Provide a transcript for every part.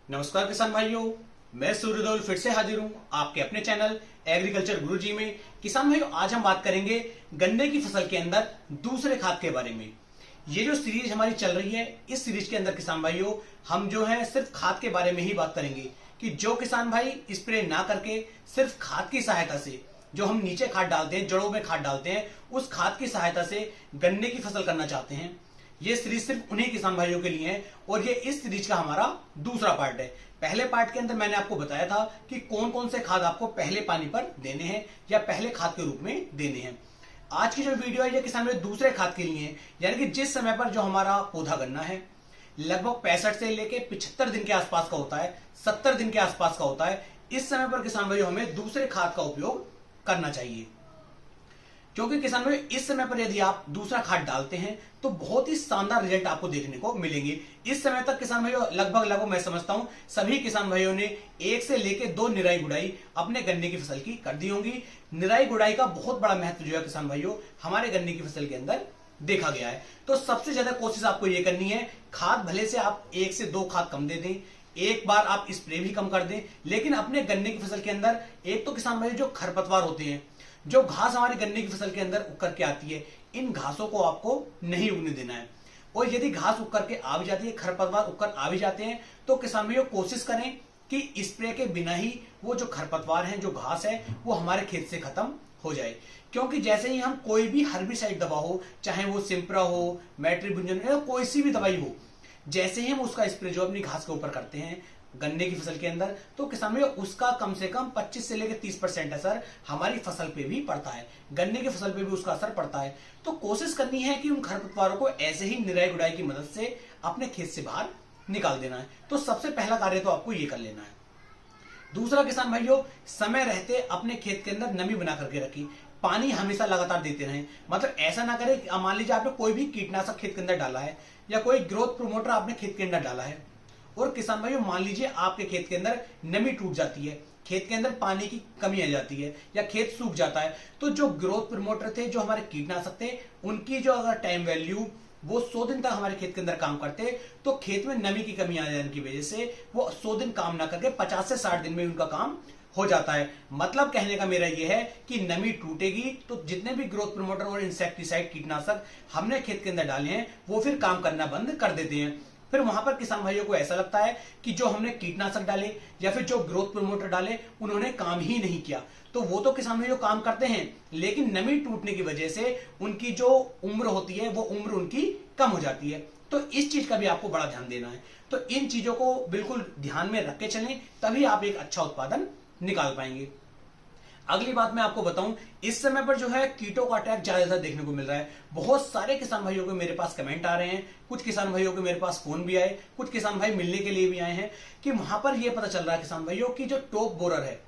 नमस्कार किसान भाइयों, मैं सूर्यदेव फिर से हाजिर हूं आपके अपने चैनल एग्रीकल्चर गुरुजी में। किसान भाइयों, आज हम बात करेंगे गन्ने की फसल के अंदर दूसरे खाद के बारे में। ये जो सीरीज हमारी चल रही है, इस सीरीज के अंदर किसान भाइयों हम जो है सिर्फ खाद के बारे में ही बात करेंगे कि जो किसान भाई स्प्रे ना करके सिर्फ खाद की सहायता से, जो हम नीचे खाद डालते हैं, जड़ों में खाद डालते हैं, उस खाद की सहायता से गन्ने की फसल करना चाहते हैं, ये सीरीज सिर्फ उन्हीं किसान भाइयों के लिए है। और ये इस सीरीज का हमारा दूसरा पार्ट है। पहले पार्ट के अंदर मैंने आपको बताया था कि कौन कौन से खाद आपको पहले पानी पर देने हैं या पहले खाद के रूप में देने हैं। आज की जो वीडियो है ये किसान भाई दूसरे खाद के लिए है, यानी कि जिस समय पर जो हमारा पौधा गन्ना है लगभग 65 से लेके 75 दिन के आसपास का होता है, 70 दिन के आसपास का होता है, इस समय पर किसान भाइयों हमें दूसरे खाद का उपयोग करना चाहिए। क्योंकि किसान भाई इस समय पर यदि आप दूसरा खाद डालते हैं तो बहुत ही शानदार रिजल्ट आपको देखने को मिलेंगे। इस समय तक किसान भाइयों लगभग मैं समझता हूं सभी किसान भाइयों ने 1 से लेकर 2 निराई गुड़ाई अपने गन्ने की फसल की कर दी होंगी। निराई गुड़ाई का बहुत बड़ा महत्व जो है किसान भाइयों हमारे गन्ने की फसल के अंदर देखा गया है। तो सबसे ज्यादा कोशिश आपको यह करनी है, खाद भले से आप 1 से 2 खाद कम दे दें, एक बार आप स्प्रे भी कम कर दें, लेकिन अपने गन्ने की फसल के अंदर एक तो किसान भाई जो खरपतवार होते हैं, जो घास हमारे गन्ने की फसल के अंदर उग के आती है, इन घासों को आपको नहीं उगने देना है। और यदि घास उग करके आ भी जाती है, खरपतवार उगकर आ भी जाते हैं, तो किसान भाइयों कोशिश करें कि स्प्रे के बिना ही वो जो खरपतवार है, जो घास है, वो हमारे खेत से खत्म हो जाए। क्योंकि जैसे ही हम कोई भी हर्बिसाइड दवा हो, चाहे वो सिंप्रा हो, मेट्रिबुंजन या कोई सी भी दवाई हो, जैसे ही हम उसका स्प्रे जो अपनी घास के ऊपर करते हैं गन्ने की फसल के अंदर, तो किसान भाई उसका कम से कम 25 से लेकर 30% असर हमारी फसल पे भी पड़ता है, गन्ने की फसल पे भी उसका असर पड़ता है। तो कोशिश करनी है कि उन खरपतवारों को ऐसे ही निराई गुड़ाई की मदद से अपने खेत से बाहर निकाल देना है। तो सबसे पहला कार्य तो आपको ये कर लेना है। दूसरा किसान भाइयों, समय रहते अपने खेत के अंदर नमी बना करके रखी, पानी हमेशा लगातार देते रहें। मतलब ऐसा ना करें, मान लीजिए आपने कोई भी कीटनाशक खेत के अंदर डाला है या कोई ग्रोथ प्रोमोटर आपने खेत के अंदर डाला है, और किसान भाइयों मान लीजिए आपके खेत के अंदर नमी टूट जाती है, खेत के अंदर पानी की कमी आ जाती है या खेत सूख जाता है, तो जो ग्रोथ प्रमोटर थे, जो हमारे कीटनाशक थे, उनकी जो अगर टाइम वैल्यू वो 100 दिन तक हमारे खेत के अंदर काम करते, तो खेत में नमी की कमी आ जाने की वजह से वो 100 दिन काम ना करके 50 से 60 दिन में उनका काम हो जाता है। मतलब कहने का मेरा यह है कि नमी टूटेगी तो जितने भी ग्रोथ प्रमोटर और इंसेक्टिसाइड कीटनाशक हमने खेत के अंदर डाले हैं वो फिर काम करना बंद कर देते हैं। फिर वहां पर किसान भाइयों को ऐसा लगता है कि जो हमने कीटनाशक डाले या फिर जो ग्रोथ प्रमोटर डाले उन्होंने काम ही नहीं किया। तो वो तो किसान भाइयों काम करते हैं, लेकिन नमी टूटने की वजह से उनकी जो उम्र होती है वो उम्र उनकी कम हो जाती है। तो इस चीज का भी आपको बड़ा ध्यान देना है। तो इन चीजों को बिल्कुल ध्यान में रख के चलें, तभी आप एक अच्छा उत्पादन निकाल पाएंगे। अगली बात मैं आपको बताऊं, इस समय पर जो है कीटों का अटैक ज्यादा देखने को मिल रहा है। बहुत सारे किसान भाइयों के मेरे पास कमेंट आ रहे हैं, कुछ किसान भाइयों के मेरे पास फोन भी आए, कुछ किसान भाई मिलने के लिए भी आए हैं कि वहां पर यह पता चल रहा है किसान भाइयों की जो टॉप बोरर है,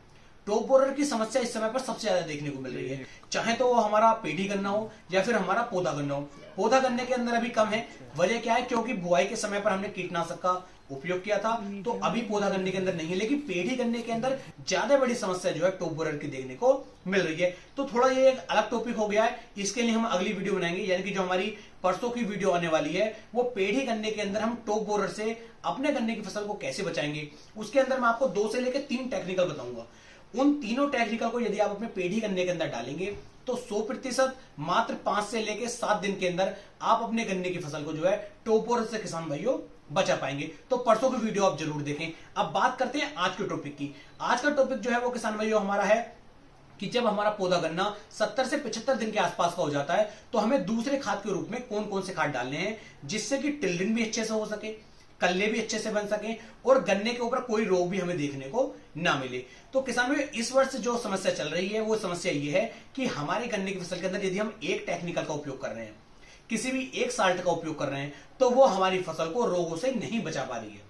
टॉप बोरर की समस्या इस समय पर सबसे ज्यादा देखने को मिल रही है। चाहे तो वो हमारा पेड़ी गन्ना हो या फिर हमारा पौधा गन्ना हो। पौधा गन्ने के अंदर अभी कम है, वजह क्या है, क्योंकि बुआई के समय पर हमने कीटनाशक का उपयोग किया था, तो अभी पौधा गन्ने के अंदर नहीं है। लेकिन पेड़ी गन्ने के अंदर ज्यादा बड़ी समस्या जो है टॉप बोरर की देखने को मिल रही है। तो थोड़ा ये एक अलग टॉपिक हो गया है, इसके लिए हम अगली वीडियो बनाएंगे, यानी कि जो हमारी परसों की वीडियो आने वाली है वो पेड़ी गन्ने के अंदर हम टॉप बोरर से अपने गन्ने की फसल को कैसे बचाएंगे। उसके अंदर मैं आपको 2 से लेकर 3 टेक्निकल बताऊंगा। उन तीनों टेक्निकल को यदि आप अपने पेड़ी गन्ने के अंदर डालेंगे तो 100% मात्र 5 से लेकर 7 दिन के अंदर आप अपने गन्ने की फसल को जो है टॉप बोरर से किसान भाइयों बचा पाएंगे। तो परसों की वीडियो आप जरूर देखें। अब बात करते हैं आज के टॉपिक की। आज का टॉपिक जो है वो किसान भाइयों हमारा है कि जब हमारा पौधा गन्ना 70 से 75 दिन के आसपास का हो जाता है तो हमें दूसरे खाद के रूप में कौन कौन से खाद डालने हैं, जिससे कि टिल्डिंग भी अच्छे से हो सके, कल्ले भी अच्छे से बन सके और गन्ने के ऊपर कोई रोग भी हमें देखने को ना मिले। तो किसान भाई इस वर्ष जो समस्या चल रही है वो समस्या ये है कि हमारे गन्ने की फसल के अंदर यदि हम एक टेक्निकल का उपयोग कर रहे हैं, किसी भी एक साल्ट का उपयोग कर रहे हैं, तो वो हमारी फसल को रोगों से नहीं बचा पा रही है।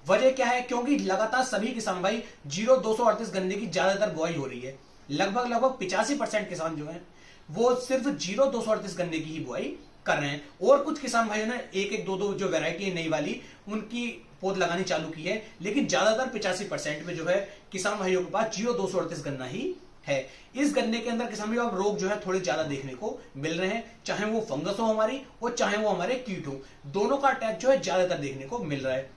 वजह क्या है, क्योंकि लगातार सभी किसान भाई 0-238 गन्ने की ज्यादातर बुआई हो रही है। लगभग 85% किसान जो है वो सिर्फ 0-238 गन्ने की ही बुआई कर रहे हैं। और कुछ किसान भाइयों ने 1-1, 2-2 जो वेरायटी है नई वाली उनकी पौध लगानी चालू की है, लेकिन ज्यादातर 85% में जो है किसान भाइयों के पास 0-238 गन्ना ही है। इस गन्ने के अंदर किसान भाइयों अब रोग जो है थोड़े ज्यादा देखने को मिल रहे हैं, चाहे वो फंगस हो हमारी और चाहे वो हमारे कीट हो, दोनों का अटैक जो है ज्यादातर देखने को मिल रहा है।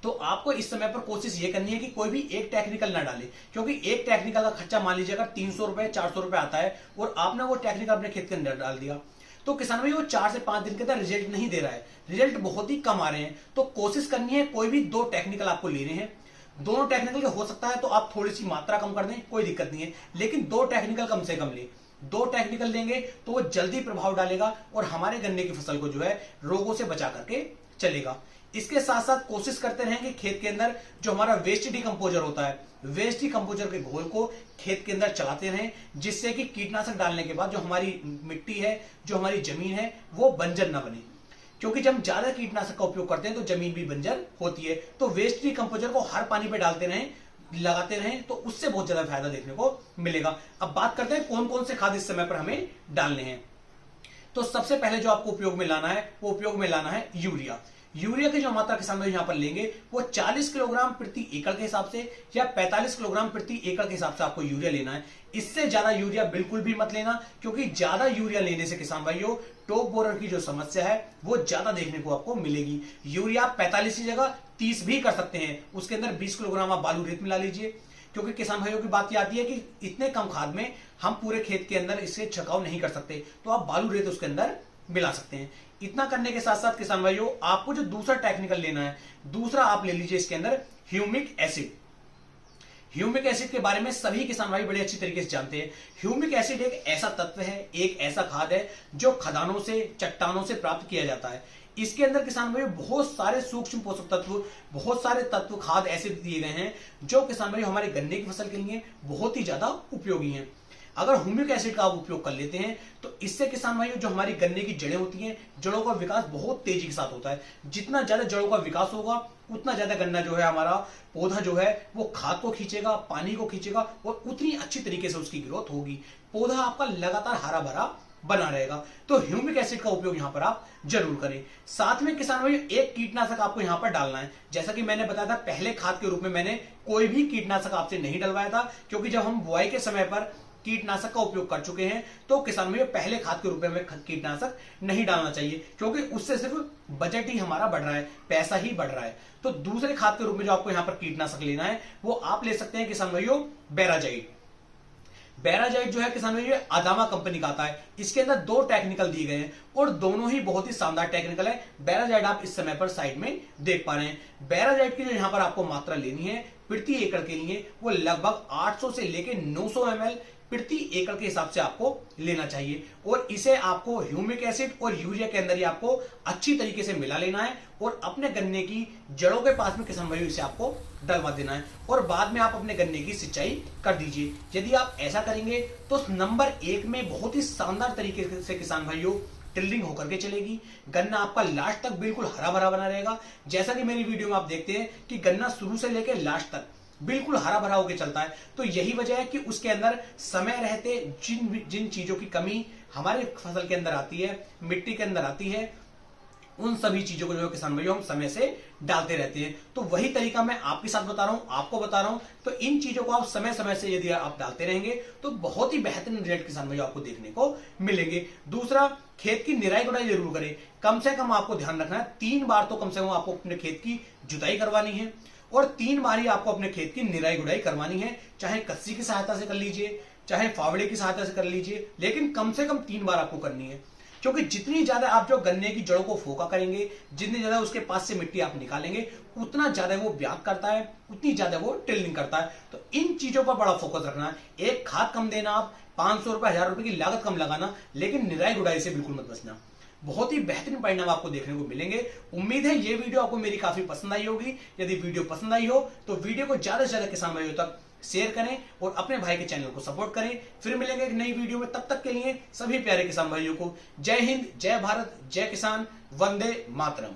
तो आपको इस समय पर कोशिश ये करनी है कि कोई भी एक टेक्निकल ना डाले, क्योंकि एक टेक्निकल का खर्चा मान लीजिए अगर 300 रुपए 400 रुपए आता है और आपने वो टेक्निकल अपने खेत के अंदर डाल दिया, तो किसान भाई वो 4 से 5 दिन के अंदर रिजल्ट नहीं दे रहा है, रिजल्ट बहुत ही कम आ रहे हैं। तो कोशिश करनी है कोई भी 2 टेक्निकल आपको लेने हैं। दोनों टेक्निकल के हो सकता है तो आप थोड़ी सी मात्रा कम कर दें, कोई दिक्कत नहीं है, लेकिन 2 टेक्निकल कम से कम ले। 2 टेक्निकल लेंगे तो वो जल्दी प्रभाव डालेगा और हमारे गन्ने की फसल को जो है रोगों से बचा करके चलेगा। इसके साथ साथ कोशिश करते रहें कि खेत के अंदर जो हमारा वेस्ट डिकम्पोजर होता है, वेस्ट डिकम्पोजर के घोल को खेत के अंदर चलाते रहें, जिससे कि कीटनाशक डालने के बाद जो हमारी मिट्टी है, जो हमारी जमीन है, वो बंजर ना बने। क्योंकि जब हम ज्यादा कीटनाशक का उपयोग करते हैं तो जमीन भी बंजर होती है। तो वेस्ट डिकम्पोजर को हर पानी पे डालते रहें, लगाते रहें, तो उससे बहुत ज्यादा फायदा देखने को मिलेगा। अब बात करते हैं कौन कौन से खाद इस समय पर हमें डालने हैं। तो सबसे पहले जो आपको उपयोग में लाना है वो उपयोग में लाना है यूरिया। यूरिया की जो मात्रा किसान भाई यहां पर लेंगे वो 40 किलोग्राम प्रति एकड़ के हिसाब से या 45 किलोग्राम प्रति एकड़ के हिसाब से आपको यूरिया लेना है। इससे ज्यादा यूरिया बिल्कुल भी मत लेना, क्योंकि ज्यादा यूरिया लेने से किसान भाइयों टॉप बोरर की जो समस्या है वो ज्यादा देखने को आपको मिलेगी। यूरिया 45 की जगह 30 भी कर सकते हैं, उसके अंदर 20 किलोग्राम आप बालू रेत मिला लीजिए, क्योंकि किसान भाइयों की बात ये आती है कि इतने कम खाद में हम पूरे खेत के अंदर इससे छिड़काव नहीं कर सकते, तो आप बालू रेत उसके अंदर मिला सकते हैं। इतना करने के साथ साथ किसान भाइयों आपको जो दूसरा टेक्निकल लेना है, दूसरा आप ले लीजिए इसके अंदर ह्यूमिक एसिड। ह्यूमिक एसिड के बारे में सभी किसान भाई बड़े अच्छी तरीके से जानते हैं। ह्यूमिक एसिड एक ऐसा तत्व है, एक ऐसा खाद है जो खदानों से, चट्टानों से प्राप्त किया जाता है। इसके अंदर किसान भाई बहुत सारे सूक्ष्म पोषक तत्व, बहुत सारे तत्व खाद ऐसे दिए गए हैं जो किसान भाई हमारे गन्ने की फसल के लिए बहुत ही ज्यादा उपयोगी हैं। अगर ह्यूमिक एसिड का आप उपयोग कर लेते हैं तो इससे किसान भाइयों जो हमारी गन्ने की जड़ें होती हैं, जड़ों का विकास बहुत तेजी के साथ होता है। जितना ज्यादा जड़ों का विकास होगा उतना ज्यादा गन्ना जो है हमारा पौधा जो है वो खाद को खींचेगा, पानी को खींचेगा और उतनी अच्छी तरीके से उसकी ग्रोथ होगी। पौधा आपका लगातार हरा भरा बना रहेगा। तो ह्यूमिक एसिड का उपयोग यहां पर आप जरूर करें। साथ में किसान भाई एक कीटनाशक आपको यहां पर डालना है। जैसा कि मैंने बताया था पहले खाद के रूप में मैंने कोई भी कीटनाशक आपसे नहीं डलवाया था, क्योंकि जब हम बुआई के समय पर कीटनाशक का उपयोग कर चुके हैं तो किसान भाई पहले खाद के रूप में कीटनाशक नहीं डालना चाहिए, क्योंकि उससे सिर्फ बजट ही हमारा बढ़ रहा है, पैसा ही बढ़ रहा है। तो दूसरे खाद के रूप में जो आपको यहां पर कीटनाशक लेना है वो आप ले सकते हैं किसान भाइयों बेराजाइड। बेराजाइड जो है किसान भाइयों अदामा कंपनी का आता है। इसके अंदर 2 टेक्निकल दिए गए हैं और दोनों ही बहुत ही शानदार टेक्निकल है। बेराजाइड आप इस समय पर साइड में देख पा रहे हैं। बेराजाइड की जो यहां पर आपको मात्रा लेनी है प्रति एकड़ के लिए वो लगभग 800 से लेकर 900 ml प्रति एकड़ के हिसाब से आपको लेना चाहिए और इसे आपको ह्यूमिक एसिड और यूरिया के अंदर ही आपको अच्छी तरीके से मिला लेना है और अपने गन्ने की जड़ों के पास में किसान भाइयों इसे आपको डलवा देना है और बाद में आप अपने गन्ने की सिंचाई कर दीजिए। यदि आप ऐसा करेंगे तो नंबर 1 में बहुत ही शानदार तरीके से किसान भाइयों टिल्डिंग होकर के चलेगी। गन्ना आपका लास्ट तक बिल्कुल हरा भरा बना रहेगा। जैसा कि मेरी वीडियो में आप देखते हैं कि गन्ना शुरू से लेकर लास्ट तक बिल्कुल हरा भरा होकर चलता है। तो यही वजह है कि उसके अंदर समय रहते जिन चीजों की कमी हमारे फसल के अंदर आती है, मिट्टी के अंदर आती है, उन सभी चीजों को जो किसान भाइयों हम समय से डालते रहते हैं। तो वही तरीका मैं आपके साथ बता रहा हूं, आपको बता रहा हूं। तो इन चीजों को आप समय समय से यदि आप डालते रहेंगे तो बहुत ही बेहतरीन रिजल्ट किसान भाइयों आपको देखने को मिलेंगे। दूसरा, खेत की निराई गुड़ाई जरूर करें। कम से कम आपको ध्यान रखना है 3 बार तो कम से कम आपको अपने खेत की जुताई करवानी है और 3 बार ही आपको अपने खेत की निराई गुड़ाई करवानी है। चाहे कस्सी की सहायता से कर लीजिए, चाहे फावड़े की सहायता से कर लीजिए, लेकिन कम से कम 3 बार आपको करनी है। क्योंकि जितनी ज्यादा आप जो गन्ने की जड़ों को फोका करेंगे, जितनी ज्यादा उसके पास से मिट्टी आप निकालेंगे, उतना ज्यादा वो ब्याग करता है, उतनी ज्यादा वो टिल्लिंग करता है। तो इन चीजों पर बड़ा फोकस रखना है। एक खाद कम देना, आप 500 रुपए 1000 रुपए की लागत कम लगाना, लेकिन निराई गुड़ाई से बिल्कुल मत बचना। बहुत ही बेहतरीन परिणाम आपको देखने को मिलेंगे। उम्मीद है ये वीडियो आपको मेरी काफी पसंद आई होगी। यदि वीडियो पसंद आई हो तो वीडियो को ज्यादा से ज्यादा किसान भाइयों तक शेयर करें और अपने भाई के चैनल को सपोर्ट करें। फिर मिलेंगे एक नई वीडियो में, तब तक के लिए सभी प्यारे किसान भाइयों को जय हिंद, जय भारत, जय किसान, वंदे मातरम।